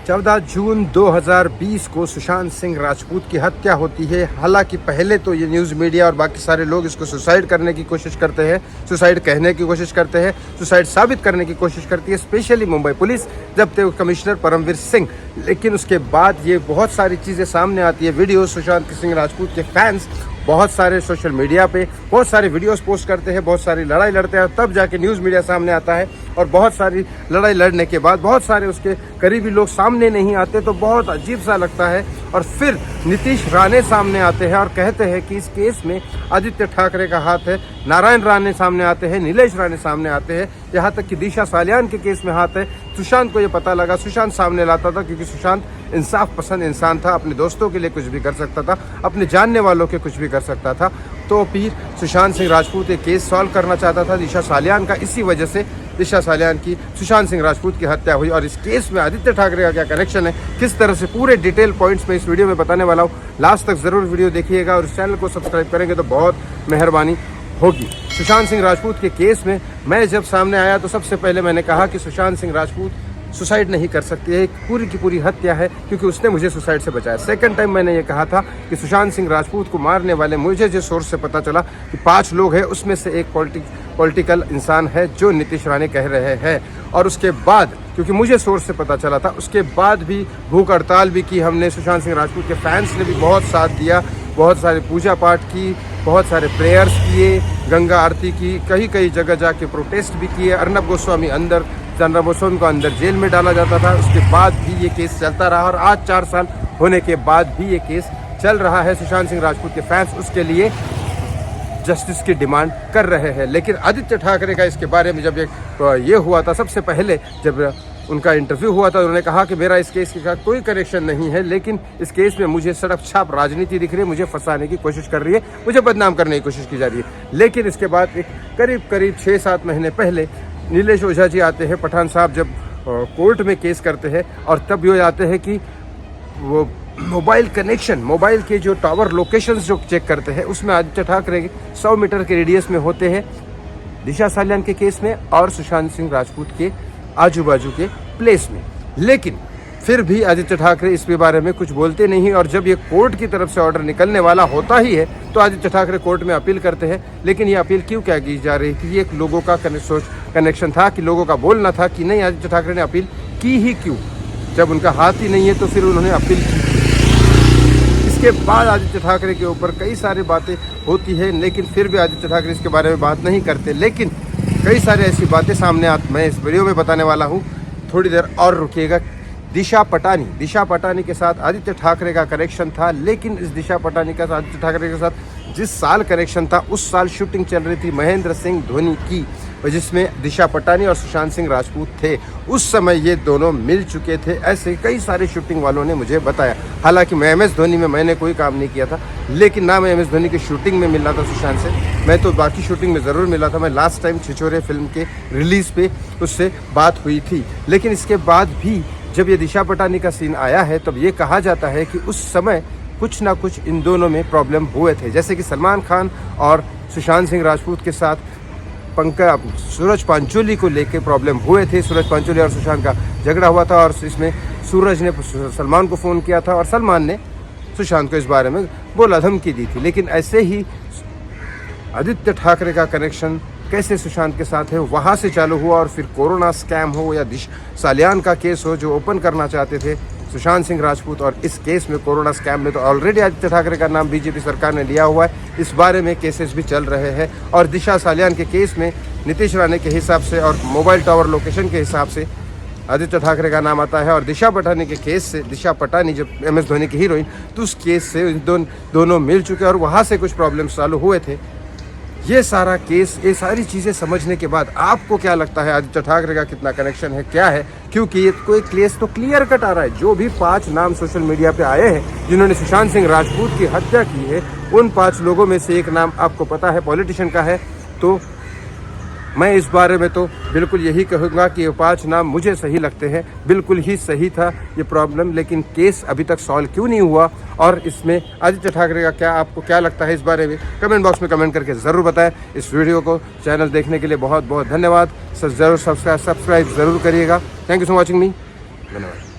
14 जून 2020 को सुशांत सिंह राजपूत की हत्या होती है। हालांकि पहले तो ये न्यूज़ मीडिया और बाकी सारे लोग इसको सुसाइड करने की कोशिश करते हैं, सुसाइड कहने की कोशिश करते हैं, सुसाइड साबित करने की कोशिश करती है, स्पेशली मुंबई पुलिस जब थे कमिश्नर परमवीर सिंह। लेकिन उसके बाद ये बहुत सारी चीज़ें सामने आती है, वीडियो सुशांत सिंह राजपूत के फैंस बहुत सारे सोशल मीडिया पे बहुत सारे वीडियोस पोस्ट करते हैं, बहुत सारी लड़ाई लड़ते हैं, तब जाके न्यूज़ मीडिया सामने आता है। और बहुत सारी लड़ाई लड़ने के बाद बहुत सारे उसके करीबी लोग सामने नहीं आते तो बहुत अजीब सा लगता है। और फिर नीतीश राणे सामने आते हैं और कहते हैं कि इस केस में आदित्य ठाकरे का हाथ है, नारायण राणे सामने आते हैं, नीलेश राणे सामने आते हैं, यहाँ तक कि दिशा सालियान के केस में हाथ है। सुशांत को ये पता लगा, सुशांत सामने लाता था क्योंकि सुशांत इंसाफ पसंद इंसान था, अपने दोस्तों के लिए कुछ भी कर सकता था, अपने जानने वालों के कुछ भी कर सकता था। तो फिर सुशांत सिंह राजपूत एक केस सॉल्व करना चाहता था दिशा सालियान का, इसी वजह से दिशा सालियान की सुशांत सिंह राजपूत की हत्या हुई। और इस केस में आदित्य ठाकरे का क्या कनेक्शन है, किस तरह से, पूरे डिटेल पॉइंट्स में इस वीडियो में बताने वाला हूँ। लास्ट तक जरूर वीडियो देखिएगा और इस चैनल को सब्सक्राइब करेंगे तो बहुत मेहरबानी होगी। सुशांत सिंह राजपूत के केस में मैं जब सामने आया तो सबसे पहले मैंने कहा कि सुशांत सिंह राजपूत सुसाइड नहीं कर सकती है, एक पूरी की पूरी हत्या है क्योंकि उसने मुझे सुसाइड से बचाया। सेकंड टाइम मैंने ये कहा था कि सुशांत सिंह राजपूत को मारने वाले, मुझे जिस सोर्स से पता चला कि 5 लोग हैं, उसमें से एक पॉलिटिकल इंसान है जो नीतीश राणे कह रहे हैं। और उसके बाद क्योंकि मुझे सोर्स से पता चला था, उसके बाद भी भूख हड़ताल भी की हमने, सुशांत सिंह राजपूत के फैंस ने भी बहुत साथ दिया, बहुत सारे पूजा पाठ की, बहुत सारे प्रेयर्स किए, गंगा आरती की, कई जगह जाके प्रोटेस्ट भी किए। अर्नब गोस्वामी को अंदर जेल में डाला जाता था। उसके बाद भी ये केस चलता रहा और आज 4 साल होने के बाद भी ये केस चल रहा है। सुशांत सिंह राजपूत के फैंस उसके लिए जस्टिस की डिमांड कर रहे हैं। लेकिन आदित्य ठाकरे का इसके बारे में जब ये हुआ था, सबसे पहले जब उनका इंटरव्यू हुआ था, उन्होंने कहा कि मेरा इस केस के साथ कोई कनेक्शन नहीं है, लेकिन इस केस में मुझे सड़क छाप राजनीति दिख रही है, मुझे फंसाने की कोशिश कर रही है, मुझे बदनाम करने की कोशिश की जा रही है। लेकिन इसके बाद एक करीब 6-7 महीने पहले नीलेश ओझा जी आते हैं, पठान साहब जब कोर्ट में केस करते हैं और तब ये आते हैं कि वो मोबाइल कनेक्शन, मोबाइल के जो टावर लोकेशंस जो चेक करते हैं, उसमें आदित्य ठाकरे 100 मीटर के रेडियस में होते हैं दिशा सालियान के केस में और सुशांत सिंह राजपूत के आजू बाजू के प्लेस में। लेकिन फिर भी आदित्य ठाकरे इसके बारे में कुछ बोलते नहीं। और जब ये कोर्ट की तरफ से ऑर्डर निकलने वाला होता ही है तो आदित्य ठाकरे कोर्ट में अपील करते हैं। लेकिन ये अपील क्यों क्या की जा रही थी, ये एक लोगों का कनेक्शन था कि लोगों का बोलना था कि नहीं, आदित्य ठाकरे ने अपील की ही क्यों, जब उनका हाथ ही नहीं है तो फिर उन्होंने अपील की। इसके बाद आदित्य ठाकरे के ऊपर कई सारी बातें होती है, लेकिन फिर भी आदित्य ठाकरे इसके बारे में बात नहीं करते। लेकिन कई सारी ऐसी बातें सामने मैं इस वीडियो में बताने वाला हूँ, थोड़ी देर और रुकिएगा। दिशा पटानी के साथ आदित्य ठाकरे का कनेक्शन था, लेकिन इस दिशा पटानी का आदित्य ठाकरे के साथ जिस साल कनेक्शन था, उस साल शूटिंग चल रही थी महेंद्र सिंह धोनी की, जिसमें दिशा पटानी और सुशांत सिंह राजपूत थे। उस समय ये दोनों मिल चुके थे, ऐसे कई सारे शूटिंग वालों ने मुझे बताया। हालांकि मैं MS धोनी में मैंने कोई काम नहीं किया था, लेकिन ना मैं MS धोनी की शूटिंग में मिला था सुशांत से, मैं तो बाकी शूटिंग में ज़रूर मिला था। मैं लास्ट टाइम छिछोरे फिल्म के रिलीज़ पे उससे बात हुई थी। लेकिन इसके बाद भी जब ये दिशा पटानी का सीन आया है, तब ये कहा जाता है कि उस समय कुछ ना कुछ इन दोनों में प्रॉब्लम हुए थे। जैसे कि सलमान खान और सुशांत सिंह राजपूत के साथ सूरज पांचोली को लेके प्रॉब्लम हुए थे। सूरज पांचोली और सुशांत का झगड़ा हुआ था और इसमें सूरज ने सलमान को फ़ोन किया था और सलमान ने सुशांत को इस बारे में बोला, धमकी दी थी। लेकिन ऐसे ही आदित्य ठाकरे का कनेक्शन कैसे सुशांत के साथ है, वहाँ से चालू हुआ और फिर कोरोना स्कैम हो या दिशा सालियान का केस हो जो ओपन करना चाहते थे सुशांत सिंह राजपूत, और इस केस में कोरोना स्कैम में तो ऑलरेडी आदित्य ठाकरे का नाम बीजेपी सरकार ने लिया हुआ है, इस बारे में केसेस भी चल रहे हैं। और दिशा सालियान के केस में नीतीश राणे के हिसाब से और मोबाइल टावर लोकेशन के हिसाब से आदित्य ठाकरे का नाम आता है। और दिशा पटानी के केस से, दिशा पटानी जब MS धोनी की हीरोइन, तो उस केस से दोनों मिल चुके और वहाँ से कुछ प्रॉब्लम्स चालू हुए थे। ये सारा केस, ये सारी चीज़ें समझने के बाद आपको क्या लगता है आदित्य ठाकरे का कितना कनेक्शन है, क्या है? क्योंकि ये कोई केस तो क्लियर कट आ रहा है। जो भी 5 नाम सोशल मीडिया पे आए हैं जिन्होंने सुशांत सिंह राजपूत की हत्या की है, उन 5 लोगों में से एक नाम आपको पता है पॉलिटिशियन का है। तो मैं इस बारे में तो बिल्कुल यही कहूँगा कि ये 5 नाम मुझे सही लगते हैं, बिल्कुल ही सही था ये प्रॉब्लम। लेकिन केस अभी तक सॉल्व क्यों नहीं हुआ, और इसमें आदित्य ठाकरे का आपको क्या लगता है इस बारे में, कमेंट बॉक्स में कमेंट करके ज़रूर बताएं। इस वीडियो को चैनल देखने के लिए बहुत बहुत धन्यवाद। ज़रूर सब्सक्राइब ज़रूर करिएगा। थैंक यू फॉर वॉचिंग मी। धन्यवाद।